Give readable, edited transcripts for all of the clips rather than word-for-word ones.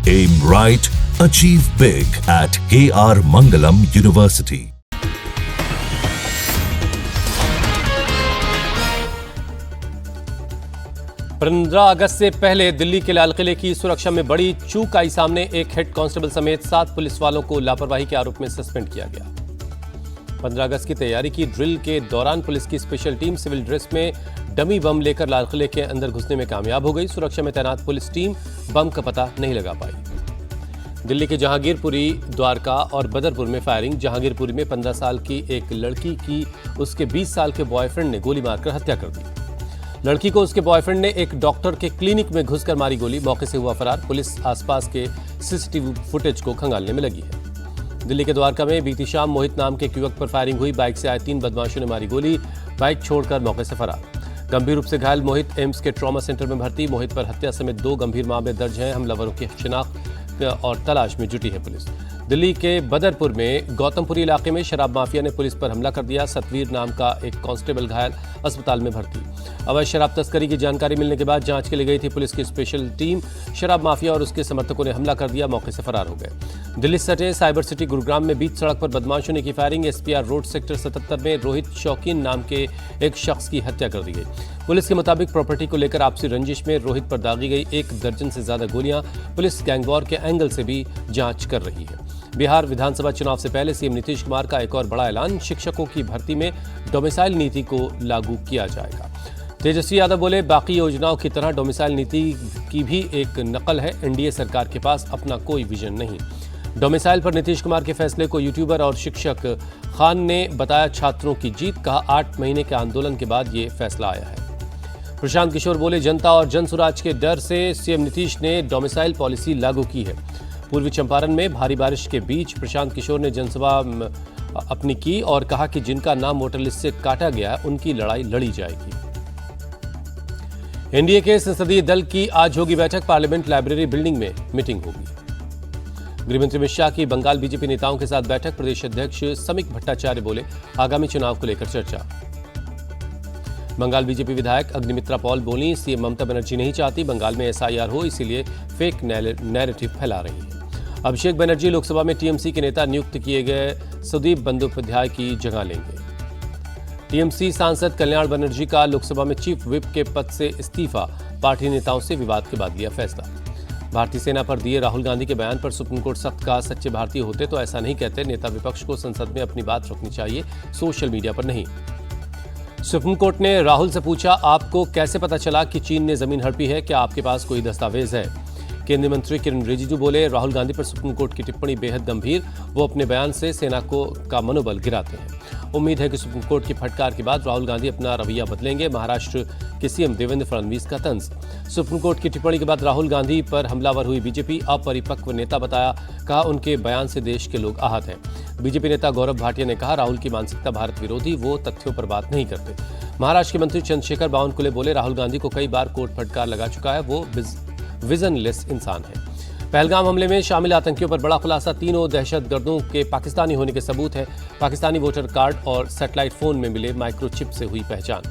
Aim right, achieve big at KR Mangalam University. 15 अगस्त से पहले दिल्ली के लाल किले की सुरक्षा में बड़ी चूक आई सामने। एक हेड कांस्टेबल समेत 7 पुलिस वालों को लापरवाही के आरोप में सस्पेंड किया गया। 15 अगस्त की तैयारी की ड्रिल के दौरान पुलिस की स्पेशल टीम सिविल ड्रेस में डमी बम लेकर लाल किले के अंदर घुसने में कामयाब हो गई। सुरक्षा में तैनात पुलिस टीम बम का पता नहीं लगा पाई। दिल्ली के जहांगीरपुरी, द्वारका और बदरपुर में फायरिंग। जहांगीरपुरी में 15 साल की एक लड़की की उसके 20 साल के बॉयफ्रेंड ने गोली मारकर हत्या कर दी। लड़की को उसके बॉयफ्रेंड ने एक डॉक्टर के क्लिनिक में घुसकर मारी गोली, मौके से हुआ फरार। पुलिस आसपास के सीसीटीवी फुटेज को खंगालने में लगी है। दिल्ली के द्वारका में बीती शाम मोहित नाम के एक युवक पर फायरिंग हुई। बाइक से आए 3 बदमाशों ने मारी गोली, बाइक छोड़कर मौके से फरार। गंभीर रूप से घायल मोहित एम्स के ट्रॉमा सेंटर में भर्ती। मोहित पर हत्या समेत 2 गंभीर मामले दर्ज हैं। हमलावरों की शिनाख्त और तलाश में जुटी है पुलिस। दिल्ली के बदरपुर में गौतमपुरी इलाके में शराब माफिया ने पुलिस पर हमला कर दिया। सतवीर नाम का एक कांस्टेबल घायल, अस्पताल में भर्ती। अवैध शराब तस्करी की जानकारी मिलने के बाद जांच के लिए गई थी पुलिस की स्पेशल टीम। शराब माफिया और उसके समर्थकों ने हमला कर दिया, मौके से फरार हो गए। दिल्ली सटे साइबर सिटी गुरुग्राम में बीच सड़क पर बदमाशों ने की फायरिंग। एसपीआर रोड सेक्टर 77 में रोहित शौकीन नाम के एक शख्स की हत्या कर दी गई। पुलिस के मुताबिक प्रॉपर्टी को लेकर आपसी रंजिश में रोहित पर दागी गई 1 दर्जन से ज्यादा गोलियां। पुलिस गैंगवॉर के एंगल से भी जांच कर रही है। बिहार विधानसभा चुनाव से पहले सीएम नीतीश कुमार का एक और बड़ा ऐलान। शिक्षकों की भर्ती में डोमिसाइल नीति को लागू किया जाएगा। तेजस्वी यादव बोले, बाकी योजनाओं की तरह डोमिसाइल नीति की भी एक नकल है। एनडीए सरकार के पास अपना कोई विजन नहीं। डोमिसाइल पर नीतीश कुमार के फैसले को यूट्यूबर और शिक्षक खान ने बताया छात्रों की जीत। कहा, 8 महीने के आंदोलन के बाद ये फैसला आया है। प्रशांत किशोर बोले, जनता और जनसुराज के डर से सीएम नीतीश ने डोमिसाइल पॉलिसी लागू की है। पूर्वी चंपारण में भारी बारिश के बीच प्रशांत किशोर ने जनसभा अपनी की और कहा कि जिनका नाम वोटर लिस्ट से काटा गया उनकी लड़ाई लड़ी जाएगी। एनडीए के संसदीय दल की आज होगी बैठक। पार्लियामेंट लाइब्रेरी बिल्डिंग में मीटिंग होगी। गृहमंत्री अमित शाह की बंगाल बीजेपी नेताओं के साथ बैठक। प्रदेश अध्यक्ष समीक भट्टाचार्य बोले, आगामी चुनाव को लेकर चर्चा। बंगाल बीजेपी विधायक अग्निमित्रा पॉल बोली, सीएम ममता बनर्जी नहीं चाहती बंगाल में एसआईआर हो, इसीलिए फेक नैरेटिव फैला रही है। अभिषेक बनर्जी लोकसभा में टीएमसी के नेता नियुक्त किए गए सुदीप बंदोपाध्याय की जगह लेंगे। टीएमसी सांसद कल्याण बनर्जी का लोकसभा में चीफ व्हिप के पद से इस्तीफा। पार्टी नेताओं से विवाद के बाद लिया फैसला। भारतीय सेना पर दिए राहुल गांधी के बयान पर सुप्रीम कोर्ट सख्त कहा, सच्चे भारतीय होते तो ऐसा नहीं कहते। नेता विपक्ष को संसद में अपनी बात रखनी चाहिए, सोशल मीडिया पर नहीं। सुप्रीम कोर्ट ने राहुल से पूछा, आपको कैसे पता चला कि चीन ने जमीन हड़पी है? क्या आपके पास कोई दस्तावेज है? केंद्रीय मंत्री किरण रिजिजू बोले, राहुल गांधी पर सुप्रीम कोर्ट की टिप्पणी बेहद गंभीर। वो अपने बयान से सेना का मनोबल गिराते हैं। उम्मीद है कि सुप्रीम कोर्ट की फटकार के बाद राहुल गांधी अपना रवैया बदलेंगे। महाराष्ट्र के सीएम देवेंद्र फडणवीस का तंज। सुप्रीम कोर्ट की टिप्पणी के बाद राहुल गांधी पर हमलावर हुई बीजेपी। अपरिपक्व नेता बताया, कहा उनके बयान से देश के लोग आहत हैं। बीजेपी नेता गौरव भाटिया ने कहा, राहुल की मानसिकता भारत विरोधी, वो तथ्यों पर बात नहीं करते। महाराष्ट्र के मंत्री चंद्रशेखर बावनकुले बोले, राहुल गांधी को कई बार कोर्ट फटकार लगा चुका है, वो विजनलेस इंसान है। पहलगाम हमले में शामिल आतंकियों पर बड़ा खुलासा। तीनों दहशतगर्दों के पाकिस्तानी होने के सबूत है। पाकिस्तानी वोटर कार्ड और सैटेलाइट फोन में मिले माइक्रोचिप से हुई पहचान।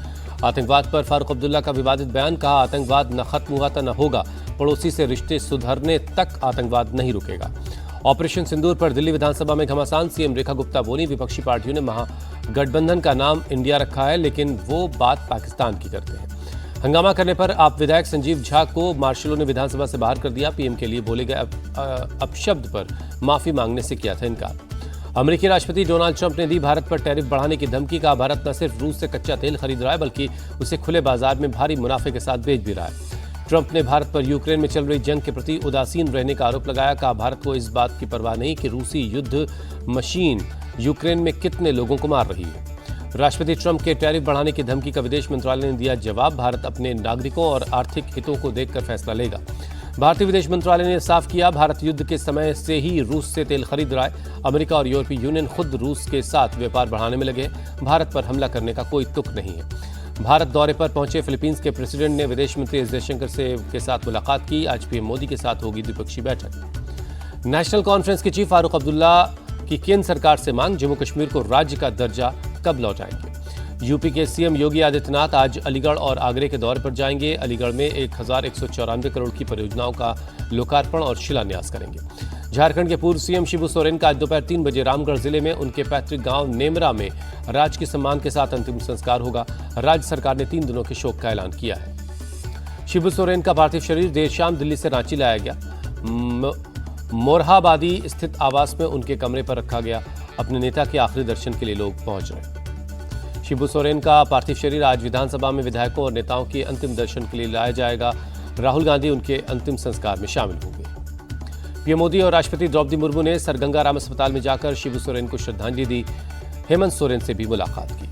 आतंकवाद पर फारूक अब्दुल्ला का विवादित बयान। कहा, आतंकवाद न खत्म हुआ तो न होगा। पड़ोसी से रिश्ते सुधरने तक आतंकवाद नहीं रुकेगा। ऑपरेशन सिंदूर पर दिल्ली विधानसभा में घमासान। सीएम रेखा गुप्ता बोली, विपक्षी पार्टियों ने महागठबंधन का नाम इंडिया रखा है, लेकिन वो बात पाकिस्तान की करते हैं। हंगामा करने पर आप विधायक संजीव झा को मार्शलों ने विधानसभा से बाहर कर दिया। पीएम के लिए बोले गए अपशब्द पर माफी मांगने से किया था इनकार। अमेरिकी राष्ट्रपति डोनाल्ड ट्रंप ने दी भारत पर टैरिफ बढ़ाने की धमकी। कहा, भारत न सिर्फ रूस से कच्चा तेल खरीद रहा है, बल्कि उसे खुले बाजार में भारी मुनाफे के साथ बेच भी रहा है। ट्रंप ने भारत पर यूक्रेन में चल रही जंग के प्रति उदासीन रहने का आरोप लगाया। कहा, भारत को इस बात की परवाह नहीं कि रूसी युद्ध मशीन यूक्रेन में कितने लोगों को मार रही है। राष्ट्रपति ट्रंप के टैरिफ बढ़ाने की धमकी का विदेश मंत्रालय ने दिया जवाब। भारत अपने नागरिकों और आर्थिक हितों को देखकर फैसला लेगा। भारतीय विदेश मंत्रालय ने साफ किया, भारत युद्ध के समय से ही रूस से तेल खरीद रहा है। अमेरिका और यूरोपीय यूनियन खुद रूस के साथ व्यापार बढ़ाने में लगे। भारत पर हमला करने का कोई तुक नहीं है। भारत दौरे पर पहुंचे फिलीपींस के प्रेसिडेंट ने विदेश मंत्री एस जयशंकर के साथ मुलाकात की। आज पीएम मोदी के साथ होगी द्विपक्षीय बैठक। नेशनल कॉन्फ्रेंस के चीफ फारूक अब्दुल्ला की केंद्र सरकार से मांग, जम्मू कश्मीर को राज्य का दर्जा कब लौटाएंगे? यूपी के सीएम योगी आदित्यनाथ आज अलीगढ़ और आगरे के दौरे पर जाएंगे। अलीगढ़ में 1194 करोड़ की परियोजनाओं का लोकार्पण और शिलान्यास करेंगे। झारखंड के पूर्व सीएम शिबू सोरेन का आज दोपहर 3 बजे रामगढ़ जिले में उनके पैतृक गांव नेमरा में राजकीय सम्मान के साथ अंतिम संस्कार होगा। राज्य सरकार ने 3 दिनों के शोक का ऐलान किया है। शिबू सोरेन का पार्थिव शरीर देर शाम दिल्ली से रांची लाया गया। मोरहाबादी स्थित आवास में उनके कमरे पर रखा गया। अपने नेता के आखिरी दर्शन के लिए लोग पहुंच रहे। शिबू सोरेन का पार्थिव शरीर आज विधानसभा में विधायकों और नेताओं के अंतिम दर्शन के लिए लाया जाएगा। राहुल गांधी उनके अंतिम संस्कार में शामिल होंगे। पीएम मोदी और राष्ट्रपति द्रौपदी मुर्मू ने सरगंगाराम अस्पताल में जाकर शिबू सोरेन को श्रद्धांजलि दी। हेमंत सोरेन से भी मुलाकात की।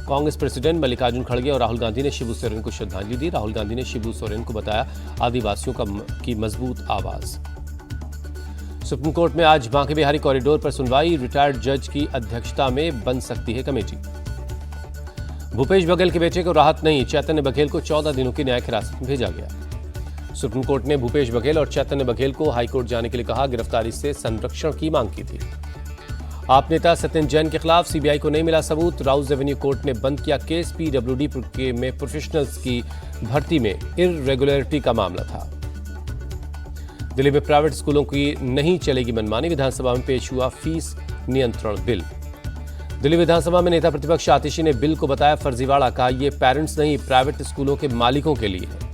कांग्रेस प्रेसिडेंट मल्लिकार्जुन खड़गे और राहुल गांधी ने शिबू सोरेन को श्रद्धांजलि दी। राहुल गांधी ने शिबू सोरेन को बताया आदिवासियों की मजबूत आवाज। सुप्रीम कोर्ट में आज बांके बिहारी कॉरिडोर पर सुनवाई। रिटायर्ड जज की अध्यक्षता में बन सकती है कमेटी। भूपेश बघेल के बेटे को राहत नहीं, चैतन्य बघेल को 14 दिनों की न्यायिक हिरासत में भेजा गया। सुप्रीम कोर्ट ने भूपेश बघेल और चैतन्य बघेल को हाईकोर्ट जाने के लिए कहा। गिरफ्तारी से संरक्षण की मांग की थी। आप नेता सत्येंद्र जैन के खिलाफ सीबीआई को नहीं मिला सबूत। राउज रेवेन्यू कोर्ट ने बंद किया केस। पीडब्ल्यूडी में प्रोफेशनल्स की भर्ती में इररेगुलरिटी का मामला था। दिल्ली में प्राइवेट स्कूलों की नहीं चलेगी मनमानी। विधानसभा में पेश हुआ फीस नियंत्रण बिल। दिल्ली विधानसभा में नेता प्रतिपक्ष आतिशी ने बिल को बताया फर्जीवाड़ा। कहा ये पेरेंट्स नहीं, प्राइवेट स्कूलों के मालिकों के लिए है।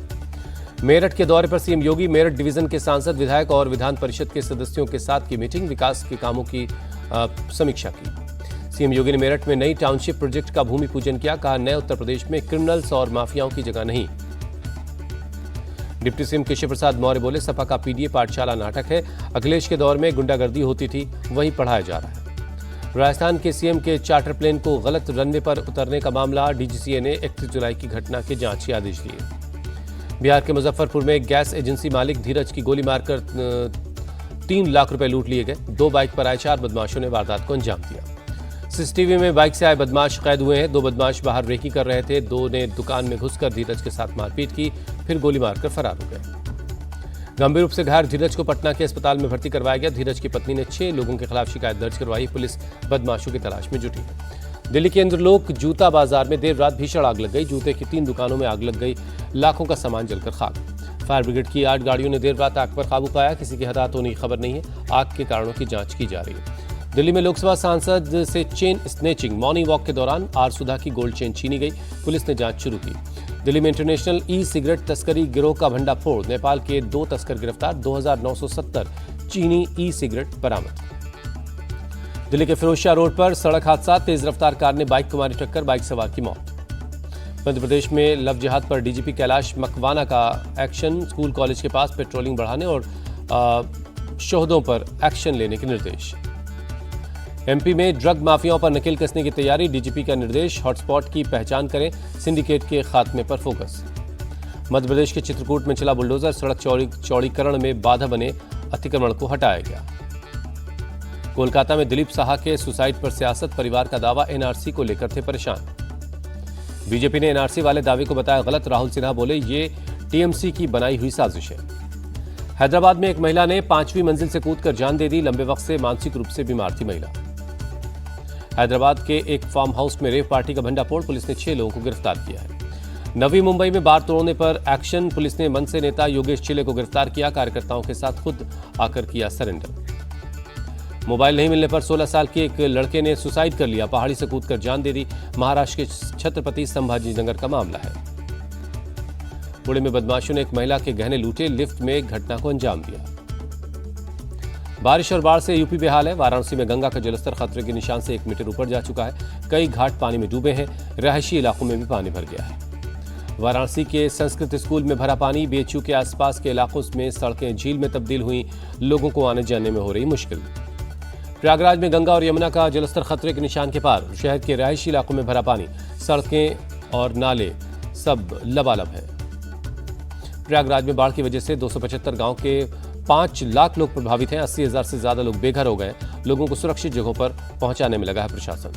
मेरठ के दौरे पर सीएम योगी। मेरठ डिवीजन के सांसद, विधायक और विधान परिषद के सदस्यों के साथ की मीटिंग। विकास के कामों की समीक्षा की। सीएम योगी ने मेरठ में नई टाउनशिप प्रोजेक्ट का भूमि पूजन किया। कहा नए उत्तर प्रदेश में क्रिमिनल्स और माफियाओं की जगह नहीं। डिप्टी सीएम केशव प्रसाद मौर्य बोले सपा का पीडीए पाठशाला नाटक है। अखिलेश के दौर में गुंडागर्दी होती थी, वही पढ़ाया जा रहा है। राजस्थान के सीएम के चार्टर प्लेन को गलत रनवे पर उतरने का मामला। डीजीसीए ने 31 जुलाई की घटना के जांच के आदेश दिए। बिहार के मुजफ्फरपुर में गैस एजेंसी मालिक धीरज की गोली मारकर 3 लाख रुपए लूट लिए गए। 2 बाइक पर आए 4 बदमाशों ने वारदात को अंजाम दिया। सीसीटीवी में बाइक से आए बदमाश कैद हुए हैं। 2 बदमाश बाहर रेकी कर रहे थे। 2 ने दुकान में घुसकर धीरज के साथ मारपीट की, फिर गोली मारकर फरार हो गए। गंभीर रूप से घायल धीरज को पटना के अस्पताल में भर्ती करवाया गया। धीरज की पत्नी ने 6 लोगों के खिलाफ शिकायत दर्ज करवाई। पुलिस बदमाशों की तलाश में जुटी है। दिल्ली के इंद्रलोक जूता बाजार में देर रात भीषण आग लग गई। जूते की 3 दुकानों में आग लग गई। लाखों का सामान जलकर खाक। फायर ब्रिगेड की 8 गाड़ियों ने देर रात आग पर काबू पाया। किसी के हताहत होने की खबर नहीं है। आग के कारणों की जांच की जा रही है। दिल्ली में लोकसभा सांसद से चेन स्नेचिंग मॉर्निंग वॉक के दौरान आर सुधा की गोल्ड चेन छीनी गई। पुलिस ने जांच शुरू की। दिल्ली में इंटरनेशनल ई सिगरेट तस्करी गिरोह का भंडाफोड़। नेपाल के 2 तस्कर गिरफ्तार। 2970 चीनी ई सिगरेट बरामद। दिल्ली के फिरोजशाह रोड पर सड़क हादसा। तेज रफ्तार कार ने बाइक को मारी टक्कर। बाइक सवार की मौत। मध्य प्रदेश में लव जिहाद पर डीजीपी कैलाश मकवाना का एक्शन। स्कूल कॉलेज के पास पेट्रोलिंग बढ़ाने और शोहदों पर एक्शन लेने के निर्देश। एमपी में ड्रग माफियाओं पर नकेल कसने की तैयारी। डीजीपी का निर्देश हॉटस्पॉट की पहचान करें। सिंडिकेट के खात्मे पर फोकस। मध्य प्रदेश के चित्रकूट में चला बुलडोजर। सड़क चौड़ीकरण में बाधा बने अतिक्रमण को हटाया गया। कोलकाता में दिलीप साहा के सुसाइड पर सियासत। परिवार का दावा एनआरसी को लेकर थे परेशान। बीजेपी ने एनआरसी वाले दावे को बताया गलत। राहुल सिन्हा बोले ये टीएमसी की बनाई हुई साजिश है। हैदराबाद में एक महिला ने 5वीं मंजिल से कूदकर जान दे दी। लंबे वक्त से मानसिक रूप से बीमार थी महिला। हैदराबाद के एक फार्म हाउस में रेव पार्टी का भंडाफोड़। पुलिस ने 6 लोगों को गिरफ्तार किया है। नवी मुंबई में बार तोड़ने पर एक्शन। पुलिस ने मनसे नेता योगेश चिले को गिरफ्तार किया। कार्यकर्ताओं के साथ खुद आकर किया सरेंडर। मोबाइल नहीं मिलने पर 16 साल के एक लड़के ने सुसाइड कर लिया। पहाड़ी से कूदकर जान दे दी। महाराष्ट्र के छत्रपति संभाजीनगर का मामला है। पुणे में बदमाशों ने एक महिला के गहने लूटे। लिफ्ट में घटना को अंजाम दिया। बारिश और बाढ़ से यूपी बेहाल है। वाराणसी में गंगा का जलस्तर खतरे के निशान से 1 मीटर ऊपर जा चुका है। कई घाट पानी में डूबे हैं। रहायशी इलाकों में भी पानी भर गया है। वाराणसी के संस्कृत स्कूल में भरा पानी। बीएचयू के आसपास के इलाकों में सड़कें झील में तब्दील हुई। लोगों को आने जाने में हो रही मुश्किल। प्रयागराज में गंगा और यमुना का जलस्तर खतरे के निशान के पार। शहर के रहायशी इलाकों में भरा पानी। सड़कें और नाले सब लबालब है। प्रयागराज में बाढ़ की वजह से 275 गांव के 5 लाख लोग प्रभावित हैं। 80,000 से ज्यादा लोग बेघर हो गए। लोगों को सुरक्षित जगहों पर पहुंचाने में लगा है प्रशासन।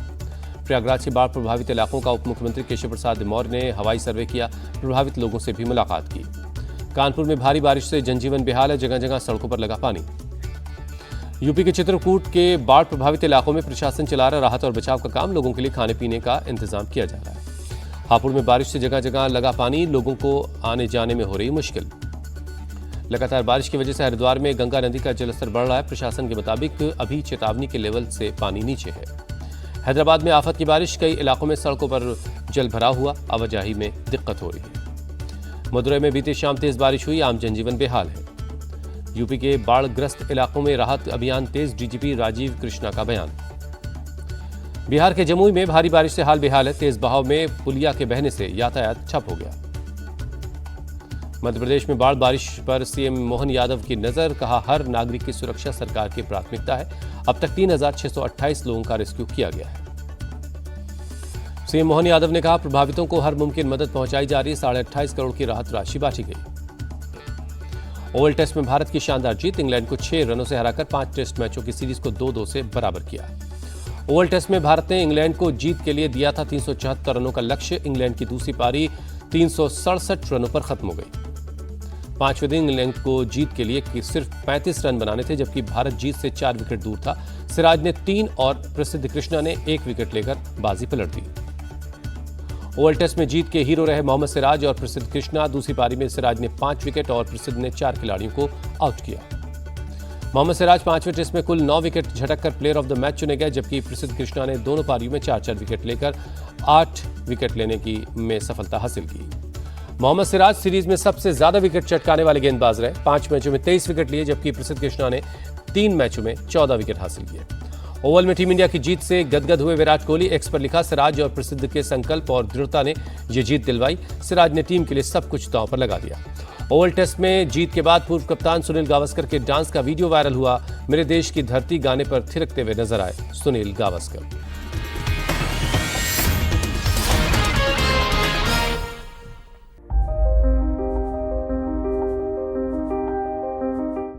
प्रयागराज के बाढ़ प्रभावित इलाकों का उप मुख्यमंत्री केशव प्रसाद मौर्य ने हवाई सर्वे किया। प्रभावित लोगों से भी मुलाकात की। कानपुर में भारी बारिश से जनजीवन बेहाल है। जगह जगह सड़कों पर लगा पानी। यूपी के चित्रकूट के बाढ़ प्रभावित इलाकों में प्रशासन चला रहा राहत और बचाव का काम। लोगों के लिए खाने पीने का इंतजाम किया जा रहा है। हापुड़ में बारिश से जगह जगह लगा पानी, लोगों को आने जाने में हो रही मुश्किल। लगातार बारिश की वजह से हरिद्वार में गंगा नदी का जलस्तर बढ़ रहा है। प्रशासन के मुताबिक अभी चेतावनी के लेवल से पानी नीचे है। हैदराबाद में आफत की बारिश, कई इलाकों में सड़कों पर जल भरा हुआ, आवाजाही में दिक्कत हो रही है। मदुरई में बीती शाम तेज बारिश हुई, आम जनजीवन बेहाल है। यूपी के बाढ़ग्रस्त इलाकों में राहत अभियान तेज, डीजीपी राजीव कृष्णा का बयान। बिहार के जमुई में भारी बारिश से हाल बेहाल है। तेज बहाव में पुलिया के बहने से यातायात ठप हो गया। मध्य प्रदेश में बाढ़ बारिश पर सीएम मोहन यादव की नजर, कहा हर नागरिक की सुरक्षा सरकार की प्राथमिकता है। अब तक 3628 लोगों का रेस्क्यू किया गया है। सीएम मोहन यादव ने कहा प्रभावितों को हर मुमकिन मदद पहुंचाई जा रही है। 28.5 करोड़ की राहत राशि बांटी गई। ओवल टेस्ट में भारत की शानदार जीत, इंग्लैंड को 6 रनों से हराकर 5 टेस्ट मैचों की सीरीज को 2-2 से बराबर किया। ओवल टेस्ट में भारत ने इंग्लैंड को जीत के लिए दिया था 374 रनों का लक्ष्य। इंग्लैंड की दूसरी पारी 367 रनों पर खत्म हो गई। 5वें दिन इंग्लैंड को जीत के लिए सिर्फ 35 रन बनाने थे, जबकि भारत जीत से 4 विकेट दूर था। सिराज ने 3 और प्रसिद्ध कृष्णा ने 1 विकेट लेकर बाजी पलट दी। ओवल टेस्ट में जीत के हीरो रहे मोहम्मद सिराज और प्रसिद्ध कृष्णा। दूसरी पारी में सिराज ने 5 विकेट और प्रसिद्ध ने 4 खिलाड़ियों को आउट किया। मोहम्मद सिराज 5वें टेस्ट में कुल 9 विकेट झटककर प्लेयर ऑफ द मैच चुने गए, जबकि प्रसिद्ध कृष्णा ने दोनों पारियों में 4-4 विकेट लेकर 8 विकेट लेने की में सफलता हासिल की। मोहम्मद सिराज सीरीज में सबसे ज्यादा विकेट चटकाने वाले गेंदबाज रहे। 5 मैचों में 23 विकेट लिए, जबकि प्रसिद्ध कृष्णा ने 3 मैचों में 14 विकेट हासिल किए। ओवल में टीम इंडिया की जीत से गदगद हुए विराट कोहली। एक्स पर लिखा, सिराज और प्रसिद्ध के संकल्प और दृढ़ता ने ये जीत दिलवाई। सिराज ने टीम के लिए सब कुछ दांव पर लगा दिया। ओवल टेस्ट में जीत के बाद पूर्व कप्तान सुनील गावस्कर के डांस का वीडियो वायरल हुआ। मेरे देश की धरती गाने पर थिरकते हुए नजर आए सुनील गावस्कर।